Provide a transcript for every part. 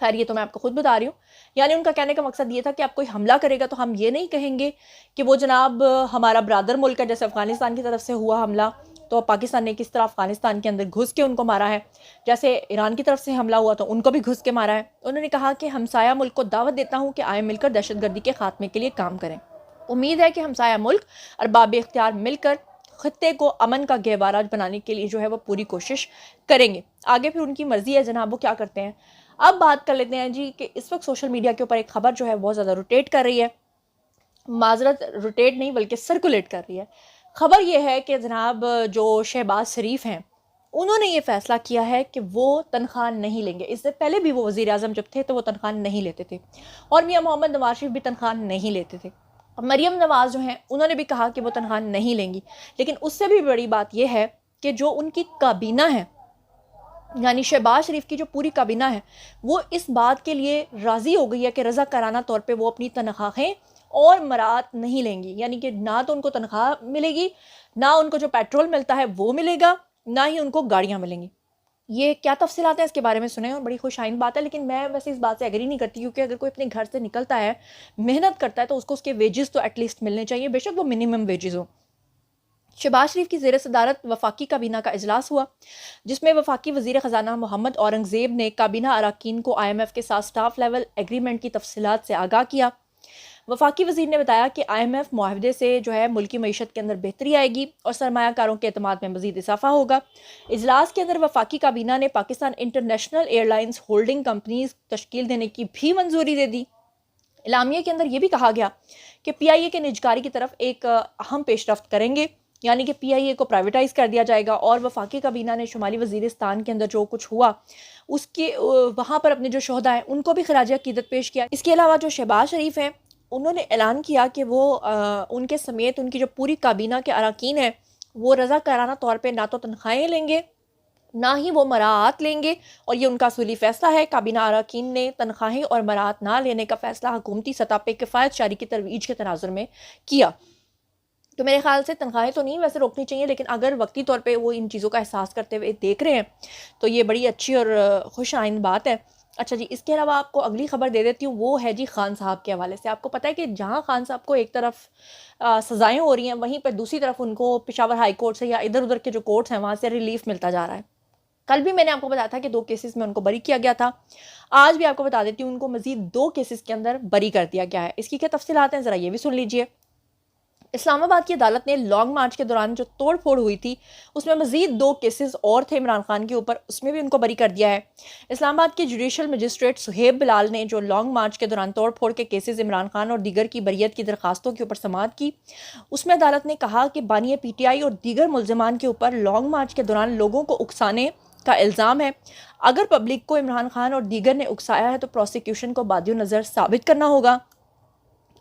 خیر یہ تو میں آپ کو خود بتا رہی ہوں. یعنی ان کا کہنے کا مقصد یہ تھا کہ آپ کوئی حملہ کرے گا تو ہم یہ نہیں کہیں گے کہ وہ جناب ہمارا برادر ملک ہے، جیسے افغانستان کی طرف سے ہوا حملہ تو پاکستان نے کس طرح افغانستان کے اندر گھس کے ان کو مارا ہے، جیسے ایران کی طرف سے حملہ ہوا تو ان کو بھی گھس کے مارا ہے. انہوں نے کہا کہ ہمسایہ ملک کو دعوت دیتا ہوں کہ آئے مل کر دہشت گردی کے خاتمے کے لیے کام کریں. امید ہے کہ ہمسایہ ملک ارباب اختیار مل کر خطے کو امن کا گہوارہ بنانے کے لیے جو ہے وہ پوری کوشش کریں گے. آگے پھر ان کی مرضی ہے جناب وہ کیا کرتے ہیں. اب بات کر لیتے ہیں جی کہ اس وقت سوشل میڈیا کے اوپر ایک خبر جو ہے بہت زیادہ روٹیٹ کر رہی ہے، معذرت روٹیٹ نہیں بلکہ سرکولیٹ کر رہی ہے. خبر یہ ہے کہ جناب جو شہباز شریف ہیں انہوں نے یہ فیصلہ کیا ہے کہ وہ تنخواہ نہیں لیں گے. اس سے پہلے بھی وہ وزیر اعظم جب تھے تو وہ تنخواہ نہیں لیتے تھے، اور میاں محمد نواز شریف بھی تنخواہ نہیں لیتے تھے. مریم نواز جو ہیں انہوں نے بھی کہا کہ وہ تنخواہ نہیں لیں گی. لیکن اس سے بھی بڑی بات یہ ہے کہ جو ان کی کابینہ ہے، یعنی شہباز شریف کی جو پوری کابینہ ہے، وہ اس بات کے لیے راضی ہو گئی ہے کہ رضا کارانہ طور پہ وہ اپنی تنخواہیں اور مراعات نہیں لیں گی. یعنی کہ نہ تو ان کو تنخواہ ملے گی، نہ ان کو جو پیٹرول ملتا ہے وہ ملے گا، نہ ہی ان کو گاڑیاں ملیں گی. یہ کیا تفصیلات ہیں اس کے بارے میں سنیں، اور بڑی خوش آئند بات ہے. لیکن میں ویسے اس بات سے ایگری نہیں کرتی، کیونکہ اگر کوئی اپنے گھر سے نکلتا ہے، محنت کرتا ہے، تو اس کو اس کے ویجز تو ایٹ لیسٹ ملنے چاہیے، بے شک وہ منیمم ویجز ہوں. شہباز شریف کی زیر صدارت وفاقی کابینہ کا اجلاس ہوا، جس میں وفاقی وزیر خزانہ محمد اورنگزیب نے کابینہ اراکین کو آئی ایم ایف کے ساتھ سٹاف لیول ایگریمنٹ کی تفصیلات سے آگاہ کیا. وفاقی وزیر نے بتایا کہ آئی ایم ایف معاہدے سے جو ہے ملکی معیشت کے اندر بہتری آئے گی اور سرمایہ کاروں کے اعتماد میں مزید اضافہ ہوگا. اجلاس کے اندر وفاقی کابینہ نے Pakistan international air lines holding companies تشکیل دینے کی بھی منظوری دے دی. اعلامیے کے اندر یہ بھی کہا گیا کہ پی آئی اے کے نجکاری کی طرف ایک اہم پیش رفت کریں گے، یعنی کہ پی آئی اے کو پرائیویٹائز کر دیا جائے گا. اور وفاقی کابینہ نے شمالی وزیرستان کے اندر جو کچھ ہوا اس کے وہاں پر اپنے جو شہداء ہیں ان کو بھی خراج عقیدت پیش کیا. اس کے علاوہ جو شہباز شریف ہیں انہوں نے اعلان کیا کہ وہ ان کے سمیت ان کی جو پوری کابینہ کے اراکین ہیں وہ رضا کارانہ طور پہ نہ تو تنخواہیں لیں گے، نہ ہی وہ مراعات لیں گے. اور یہ ان کا اصولی فیصلہ ہے. کابینہ اراکین نے تنخواہیں اور مراعات نہ لینے کا فیصلہ حکومتی سطح پہ کفایت شاری کی ترویج کے تناظر میں کیا. تو میرے خیال سے تنخواہیں تو نہیں ویسے روکنی چاہیے، لیکن اگر وقتی طور پہ وہ ان چیزوں کا احساس کرتے ہوئے دیکھ رہے ہیں تو یہ بڑی اچھی اور خوش آئند بات ہے. اچھا جی، اس کے علاوہ آپ کو اگلی خبر دے دیتی ہوں، وہ ہے جی خان صاحب کے حوالے سے. آپ کو پتہ ہے کہ جہاں خان صاحب کو ایک طرف سزائیں ہو رہی ہیں، وہیں پر دوسری طرف ان کو پشاور ہائی کورٹ سے یا ادھر ادھر کے جو کورٹس ہیں وہاں سے ریلیف ملتا جا رہا ہے. کل بھی میں نے آپ کو بتایا تھا کہ 2 کیسز میں ان کو بری کیا گیا تھا. آج بھی آپ کو بتا دیتی ہوں ان کو مزید 2 کیسز کے اندر بری کر دیا گیا ہے. اس کی کیا تفصیلات ہیں ذرا یہ بھی سن لیجئے. اسلام آباد کی عدالت نے لانگ مارچ کے دوران جو توڑ پھوڑ ہوئی تھی اس میں مزید 2 کیسز اور تھے عمران خان کے اوپر، اس میں بھی ان کو بری کر دیا ہے. اسلام آباد کے جوڈیشل مجسٹریٹ سہیب بلال نے جو لانگ مارچ کے دوران توڑ پھوڑ کے کیسز عمران خان اور دیگر کی بریت کی درخواستوں کے اوپر سماعت کی. اس میں عدالت نے کہا کہ بانی پی ٹی آئی اور دیگر ملزمان کے اوپر لانگ مارچ کے دوران لوگوں کو اکسانے کا الزام ہے. اگر پبلک کو عمران خان اور دیگر نے اکسایا ہے تو پروسیکیوشن کو بادی نظر ثابت کرنا ہوگا.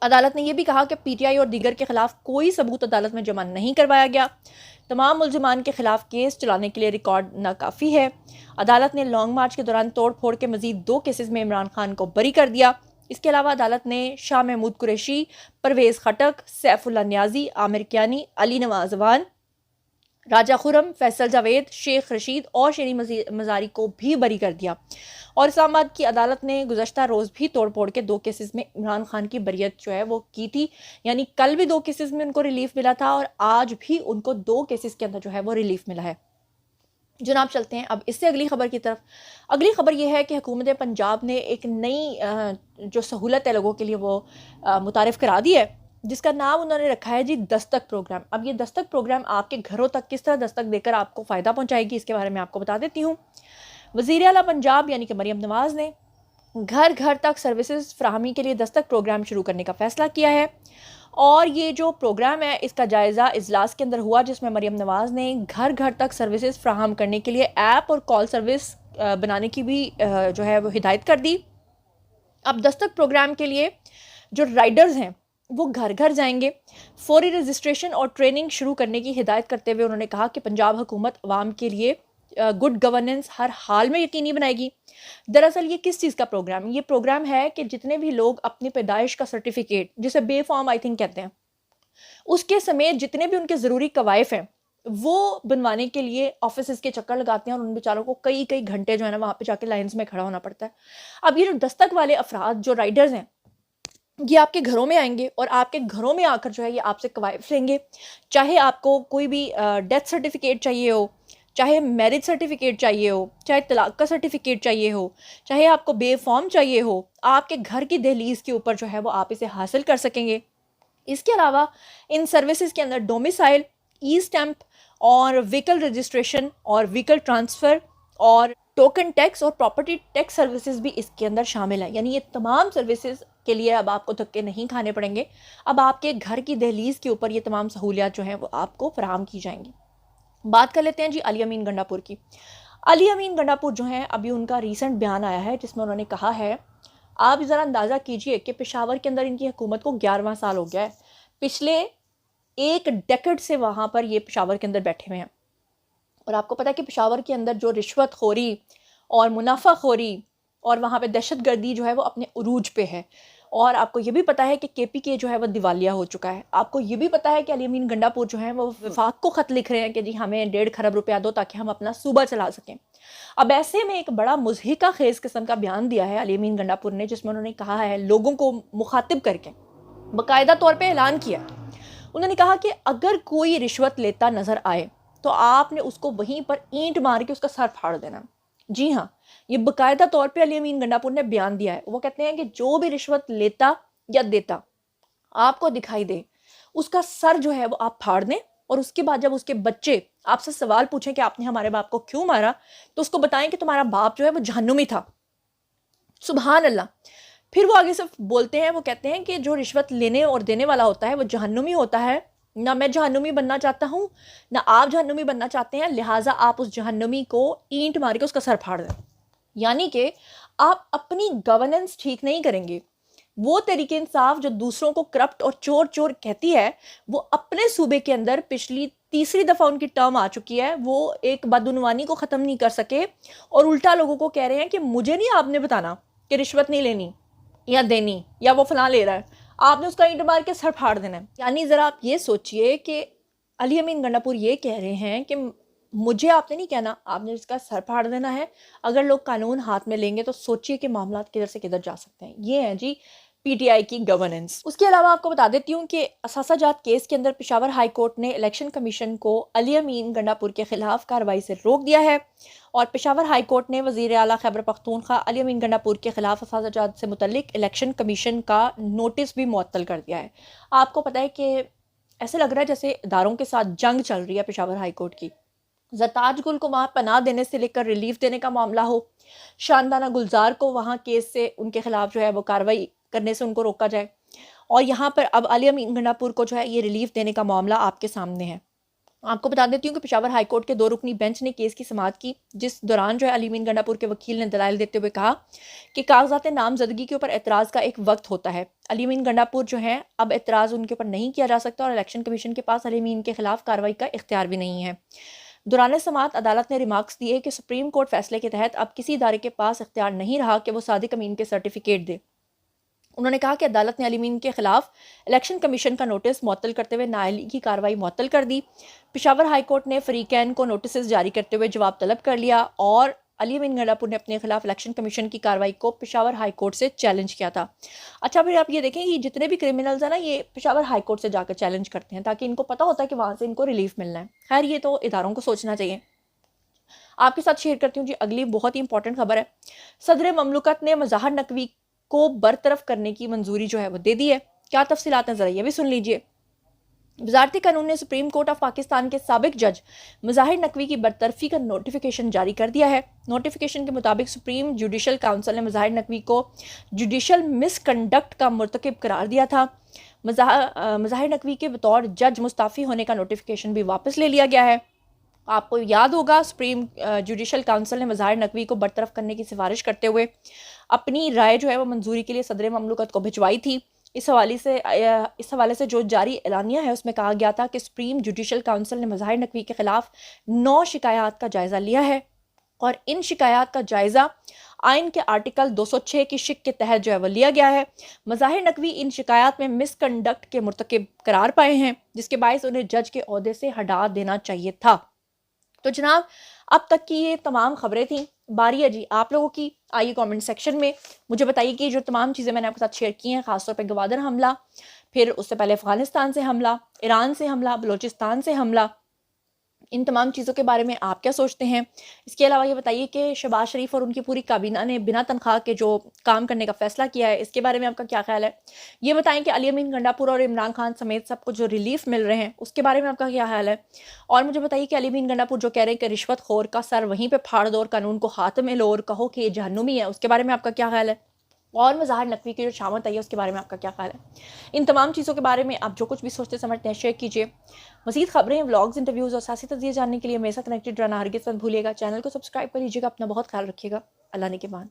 عدالت نے یہ بھی کہا کہ پی ٹی آئی اور دیگر کے خلاف کوئی ثبوت عدالت میں جمع نہیں کروایا گیا. تمام ملزمان کے خلاف کیس چلانے کے لیے ریکارڈ ناکافی ہے. عدالت نے لانگ مارچ کے دوران توڑ پھوڑ کے مزید 2 کیسز میں عمران خان کو بری کر دیا. اس کے علاوہ عدالت نے شاہ محمود قریشی، پرویز خٹک، سیف اللہ نیازی، عامر کیانی، علی نواز وان، راجہ خرم، فیصل جاوید، شیخ رشید اور شیری مزاری کو بھی بری کر دیا. اور اسلام آباد کی عدالت نے گزشتہ روز بھی توڑ پھوڑ کے 2 کیسز میں عمران خان کی بریت جو ہے وہ کی تھی. یعنی کل بھی 2 کیسز میں ان کو ریلیف ملا تھا اور آج بھی ان کو 2 کیسز کے اندر جو ہے وہ ریلیف ملا ہے. جناب چلتے ہیں اب اس سے اگلی خبر کی طرف. اگلی خبر یہ ہے کہ حکومت پنجاب نے ایک نئی جو سہولت ہے لوگوں کے لیے وہ متعارف کرا دی ہے، جس کا نام انہوں نے رکھا ہے جی دستک پروگرام. اب یہ دستک پروگرام آپ کے گھروں تک کس طرح دستک دے کر آپ کو فائدہ پہنچائے گی، اس کے بارے میں آپ کو بتا دیتی ہوں. وزیر اعلیٰ پنجاب یعنی کہ مریم نواز نے گھر گھر تک سروسز فراہمی کے لیے دستک پروگرام شروع کرنے کا فیصلہ کیا ہے. اور یہ جو پروگرام ہے اس کا جائزہ اجلاس کے اندر ہوا، جس میں مریم نواز نے گھر گھر تک سروسز فراہم کرنے کے لیے ایپ اور کال سروس بنانے کی بھی جو ہے وہ ہدایت کر دی. اب دستک پروگرام کے لیے جو رائڈرز ہیں وہ گھر گھر جائیں گے. فوری رجسٹریشن اور ٹریننگ شروع کرنے کی ہدایت کرتے ہوئے انہوں نے کہا کہ پنجاب حکومت عوام کے لیے گڈ گورننس ہر حال میں یقینی بنائے گی. دراصل یہ کس چیز کا پروگرام؟ یہ پروگرام ہے کہ جتنے بھی لوگ اپنی پیدائش کا سرٹیفکیٹ، جسے بے فارم آئی تھنک کہتے ہیں، اس کے سمیت جتنے بھی ان کے ضروری قوائف ہیں وہ بنوانے کے لیے آفیسز کے چکر لگاتے ہیں اور ان بیچاروں کو کئی کئی گھنٹے جو ہے نا وہاں پہ جا کے لائنز میں کھڑا ہونا پڑتا ہے۔ اب یہ جو دستک والے افراد جو رائڈرز ہیں یہ آپ کے گھروں میں آئیں گے اور آپ کے گھروں میں آ کر جو ہے یہ آپ سے قوائف لیں گے، چاہے آپ کو کوئی بھی ڈیتھ سرٹیفکیٹ چاہیے ہو، چاہے میرج سرٹیفکیٹ چاہیے ہو، چاہے طلاق کا سرٹیفکیٹ چاہیے ہو، چاہے آپ کو بے فارم چاہیے ہو، آپ کے گھر کی دہلیز کے اوپر جو ہے وہ آپ اسے حاصل کر سکیں گے۔ اس کے علاوہ ان سروسز کے اندر ڈومیسائل، ای اسٹیمپ اور وہیکل رجسٹریشن اور وہیکل ٹرانسفر اور ٹوکن ٹیکس اور پراپرٹی ٹیکس سروسز بھی اس کے اندر شامل ہیں۔ یعنی یہ تمام سروسز کے لیے اب آپ کو دھکے نہیں کھانے پڑیں گے، اب آپ کے گھر کی دہلیز کے اوپر یہ تمام سہولیات جو ہیں وہ آپ کو فراہم کی جائیں گی۔ بات کر لیتے ہیں جی علی امین گنڈا پور کی۔ علی امین گنڈا پور جو ہیں ابھی ان کا ریسنٹ بیان آیا ہے جس میں انہوں نے کہا ہے، آپ ذرا اندازہ کیجئے کہ پشاور کے اندر ان کی حکومت کو 11واں سال ہو گیا ہے، پچھلے ایک ڈیکڈ سے وہاں پر یہ پشاور کے اندر بیٹھے ہوئے ہیں، اور آپ کو پتا ہے کہ پشاور کے اندر جو رشوت خوری اور منافع خوری اور وہاں پہ دہشت گردی جو ہے وہ اپنے عروج پہ ہے، اور آپ کو یہ بھی پتا ہے کہ کے پی کے جو ہے وہ دیوالیہ ہو چکا ہے۔ آپ کو یہ بھی پتا ہے کہ علی امین گنڈا پور جو ہیں وہ وفاق کو خط لکھ رہے ہیں کہ جی ہمیں 1.5 کھرب روپیہ دو تاکہ ہم اپنا صوبہ چلا سکیں۔ اب ایسے میں ایک بڑا مضحکہ خیز قسم کا بیان دیا ہے علی امین گنڈا پور نے، جس میں انہوں نے کہا ہے، لوگوں کو مخاطب کر کے باقاعدہ طور پہ اعلان کیا، انہوں نے کہا کہ اگر کوئی رشوت لیتا نظر آئے تو آپ نے اس کو وہیں پر اینٹ مار کے اس کا سر پھاڑ دینا۔ جی ہاں، یہ باقاعدہ طور پہ علی امین گنڈا پور نے بیان دیا ہے۔ وہ کہتے ہیں کہ جو بھی رشوت لیتا یا دیتا آپ کو دکھائی دے، اس کا سر جو ہے وہ آپ پھاڑ دیں، اور اس کے بعد جب اس کے بچے آپ سے سوال پوچھیں کہ آپ نے ہمارے باپ کو کیوں مارا، تو اس کو بتائیں کہ تمہارا باپ جو ہے وہ جہنمی تھا۔ سبحان اللہ۔ پھر وہ آگے سے بولتے ہیں، وہ کہتے ہیں کہ جو رشوت لینے اور دینے والا ہوتا ہے وہ جہنمی ہوتا ہے، نہ میں جہنمی بننا چاہتا ہوں نہ آپ جہنمی بننا چاہتے ہیں، لہٰذا آپ اس جہنمی کو اینٹ مار کے اس کا سر پھاڑ دیں۔ یعنی کہ آپ اپنی گورننس ٹھیک نہیں کریں گے، وہ تحریک انصاف جو دوسروں کو کرپٹ اور چور چور کہتی ہے، وہ اپنے صوبے کے اندر پچھلی تیسری دفعہ ان کی ٹرم آ چکی ہے، وہ ایک بدعنوانی کو ختم نہیں کر سکے، اور الٹا لوگوں کو کہہ رہے ہیں کہ مجھے نہیں آپ نے بتانا کہ رشوت نہیں لینی یا دینی یا وہ فلاں لے رہا ہے، آپ نے اس کا اینٹ مار کے سر پھاڑ دینا ہے۔ یعنی ذرا آپ یہ سوچئے کہ علی امین گنڈا پور یہ کہہ رہے ہیں کہ مجھے آپ نے نہیں کہنا، آپ نے اس کا سر پھاڑ دینا ہے۔ اگر لوگ قانون ہاتھ میں لیں گے تو سوچئے کہ معاملات کدھر سے کدھر جا سکتے ہیں۔ یہ ہیں جی پی ٹی آئی کی گورننس۔ اس کے علاوہ آپ کو بتا دیتی ہوں کہ اثاثہ جات کیس کے اندر پشاور ہائی کورٹ نے الیکشن کمیشن کو علی امین گنڈا پور کے خلاف کارروائی سے روک دیا ہے، اور پشاور ہائی کورٹ نے وزیر اعلیٰ خیبر پختونخوا علی امین گنڈا پور کے خلاف اثاثہ جات سے متعلق الیکشن کمیشن کا نوٹس بھی معطل کر دیا ہے۔ آپ کو پتہ ہے کہ ایسے لگ رہا ہے جیسے اداروں کے ساتھ جنگ چل رہی ہے پشاور ہائی کورٹ کی۔ زرتاج گل کو وہاں پناہ دینے سے لے کر ریلیف دینے کا معاملہ ہو، شاندانہ گلزار کو وہاں کیس سے ان کے خلاف جو ہے وہ کارروائی کرنے سے ان کو روکا جائے، اور یہاں پر اب علی امین گنڈا پور کو جو ہے یہ ریلیف دینے کا معاملہ آپ کے سامنے ہے۔ آپ کو بتا دیتی ہوں کہ پشاور ہائی کورٹ کے 2 رکنی بینچ نے کیس کی سماعت کی، جس دوران جو ہے علی امین گنڈا پور کے وکیل نے دلائل دیتے ہوئے کہا کہ کاغذات نامزدگی کے اوپر اعتراض کا ایک وقت ہوتا ہے۔ علی امین گنڈا پور جو ہیں اب اعتراض ان کے اوپر نہیں کیا جا سکتا، اور الیکشن کمیشن کے پاس علی امین کے خلاف کارروائی کا اختیار بھی نہیں ہے۔ دوران سماعت عدالت نے ریمارکس دیے کہ سپریم کورٹ فیصلے کے تحت اب کسی ادارے کے پاس اختیار نہیں رہا کہ وہ صادق امین کے سرٹیفکیٹ دے۔ انہوں نے کہا کہ عدالت نے علی امین کے خلاف الیکشن کمیشن کا نوٹس معطل کرتے ہوئے نااہلی کی کارروائی معطل کر دی۔ پشاور ہائی کورٹ نے فریقین کو نوٹسز جاری کرتے ہوئے جواب طلب کر لیا، اور علی امین گنڈا پور نے اپنے خلاف الیکشن کمیشن کی کارروائی کو پشاور ہائی کورٹ سے چیلنج کیا تھا۔ اچھا، پھر آپ یہ دیکھیں کہ جتنے بھی کرمنلز ہیں نا، یہ پشاور ہائی کورٹ سے جا کر چیلنج کرتے ہیں تاکہ ان کو پتہ ہوتا ہے کہ وہاں سے ان کو ریلیف ملنا ہے۔ خیر، یہ تو اداروں کو سوچنا چاہیے۔ آپ کے ساتھ شیئر کرتی ہوں جی اگلی بہت ہی امپورٹنٹ خبر ہے۔ صدر مملکت نے مظاہر نقوی کو برطرف کرنے کی منظوری جو ہے وہ دے دی ہے۔ کیا تفصیلات ہیں ذرا یہ بھی سن لیجئے۔ وزارت قانون نے سپریم کورٹ آف پاکستان کے سابق جج مظاہر نقوی کی برطرفی کا نوٹیفیکیشن جاری کر دیا ہے۔ نوٹیفیکیشن کے مطابق سپریم جوڈیشل کونسل نے مظاہر نقوی کو جوڈیشل مس کنڈکٹ کا مرتکب قرار دیا تھا۔ مظاہر نقوی کے بطور جج مستعفی ہونے کا نوٹیفیکیشن بھی واپس لے لیا گیا ہے۔ آپ کو یاد ہوگا سپریم جوڈیشل کونسل نے مظاہر نقوی کو برطرف کرنے کی سفارش کرتے ہوئے اپنی رائے جو ہے وہ منظوری کے لیے صدر مملکت کو بھجوائی تھی۔ اس حوالے سے جو جاری اعلانیہ ہے اس میں کہا گیا تھا کہ سپریم جوڈیشل کونسل نے مظاہر نقوی کے خلاف 9 شکایات کا جائزہ لیا ہے، اور ان شکایات کا جائزہ آئین کے آرٹیکل 206 کی شق کے تحت جو ہے وہ لیا گیا ہے۔ مظاہر نقوی ان شکایات میں مس کنڈکٹ کے مرتکب قرار پائے ہیں، جس کے باعث انہیں جج کے عہدے سے ہٹا دینا چاہیے تھا۔ تو جناب اب تک کی یہ تمام خبریں تھیں، باری ہے جی آپ لوگوں کی۔ آئیے کامنٹ سیکشن میں مجھے بتائیے کہ جو تمام چیزیں میں نے آپ کے ساتھ شیئر کی ہیں، خاص طور پہ گوادر حملہ، پھر اس سے پہلے افغانستان سے حملہ، ایران سے حملہ، بلوچستان سے حملہ، ان تمام چیزوں کے بارے میں آپ کیا سوچتے ہیں؟ اس کے علاوہ یہ بتائیے کہ شہباز شریف اور ان کی پوری کابینہ نے بنا تنخواہ کے جو کام کرنے کا فیصلہ کیا ہے، اس کے بارے میں آپ کا کیا خیال ہے؟ یہ بتائیں کہ علی امین گنڈا پور اور عمران خان سمیت سب کو جو ریلیف مل رہے ہیں، اس کے بارے میں آپ کا کیا خیال ہے؟ اور مجھے بتائیے کہ علی امین گنڈا پور جو کہہ رہے ہیں کہ رشوت خور کا سر وہیں پہ پھاڑ دو اور قانون کو ہاتھ میں لو اور کہو کہ یہ جہنمی ہے، اس کے بارے میں آپ کا کیا خیال ہے؟ اور مظاہر نقوی کی جو شامت آئی ہے اس کے بارے میں آپ کا کیا خیال ہے؟ ان تمام چیزوں کے بارے میں آپ جو کچھ بھی سوچتے سمجھتے ہیں شیئر کیجیے۔ مزید خبریں، ولاگز، انٹرویوز اور سیاسی تجزیے جاننے کے لیے میرے ساتھ کنیکٹڈ رہنا ہرگز مت بھولیے گا۔ چینل کو سبسکرائب کر لیجیے گا۔ اپنا بہت خیال رکھیے گا۔ اللہ نے کے بعد